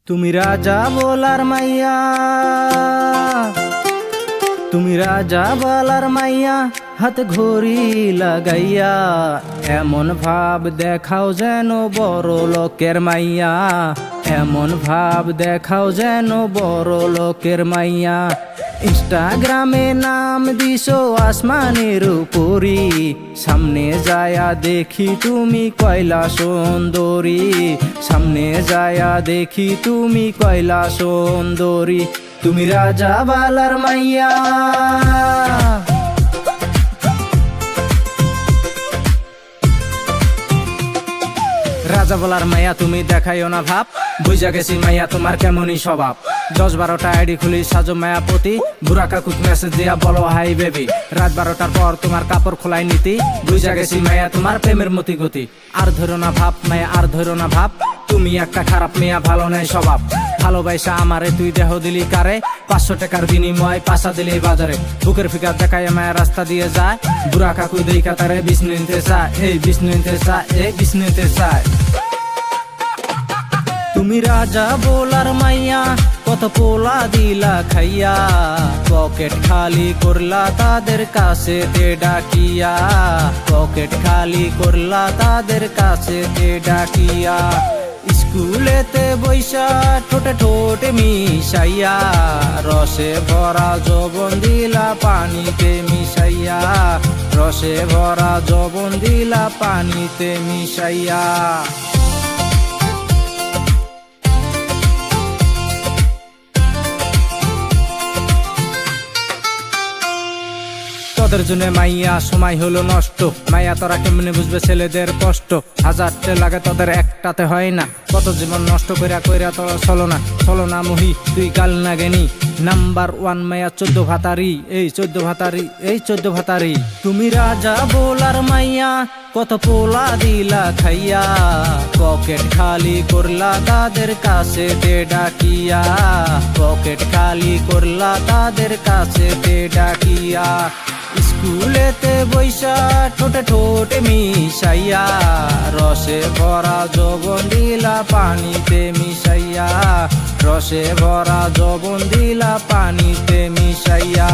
তুমি রাজা বলার মাইয়া, তুমি রাজা বলার মাইয়া, হাতে ঘড়ি লাগাইয়া এমন ভাব দেখাও যেন বড় লোকের মাইয়া, এমন ভাব দেখাও যেন বড় লোকের মাইয়া। ইনস্টাগ্রামে নাম দিছো আসমানের উপরি, সামনে যায়া দেখি তুমি কয়লা সুন্দরী, সামনে যায়া দেখি তুমি কয়লা সুন্দরী। তুমি রাজা বালার মাইয়া, রাজা বলার মাইয়া তুমি দেখাইও না ভাব, বুঝা গেছি মাইয়া তোমার কেমনই স্বভাব। 10-12টা আইডি খুলি সাজো মায়াপতি, বুড়া কাকুক মেসেজ দিয়া বলো হাই বেবি। রাত 12টার পর তোমার কাপড় খোলাই নীতি, বুঝা গেছি মাইয়া তোমার প্রেমের মতি গতি। আর ধরো না ভাব মাইয়া, আর ধরো না ভাব, তুমি একটা খারাপ মেয়া, ভালো নাই স্বভাব। ভালোবাসা আমারে তুই দেহ দিলি কারে, 500 টাকার বিনিময় পাশা দিলি বাজারে। বুকের ফিকার দেখায় মায়া রাস্তা দিয়ে যায়, বুড়া কাকু দেখা তারে বিষ্ণু নিতে চায়, এই বিষ্ণু নিতে চায়, এই বিষ্ণু নিতে চায়। তুমি রাজা বলার মাইয়া, কত পোলা দিলা খাইয়া, পকেট খালি করলা তাদের কাছে তে ডাকিয়া, পকেট খালি করলা তাদের কাছে তে ডাকিয়া। স্কুলেতে বৈশা ঠোঁটে ঠোঁটে মিশাইয়া, রসে ভরা যৌবন দিলা পানিতে মিশাইয়া, রসে ভরা যৌবন দিলা পানিতে মিশাইয়া। তোদের জন্য মাইয়া সময় হলো নষ্ট, মাইয়া তোরা কেমনে বুঝবে ছেলেদের কষ্ট। 1000টা লাগে তোদের একটাতে হয় না, কত জীবন নষ্ট কইরা কইরা তোরা চলো না, চলো না মুহি তুই কাল না গেনি। নাম্বার 1 মাইয়া 14 ভাতারি, এই 14 ভাতারি, এই 14 ভাতারি। তুমি রাজা বলার মাইয়া, কত পোলা দিলা খাইয়া, পকেট খালি করলা তাদের কাছে তে ডাকিয়া, পকেট খালি করলা তাদের কাছে তে ডাকিয়া। স্কুলেতে বৈশা ঠোঁটে ঠোঁটে মিশাইয়া, রসে ভরা যৌবন দিলা পানিতে মিশাইয়া, রসে ভরা যৌবন দিলা পানিতে মিশাইয়া।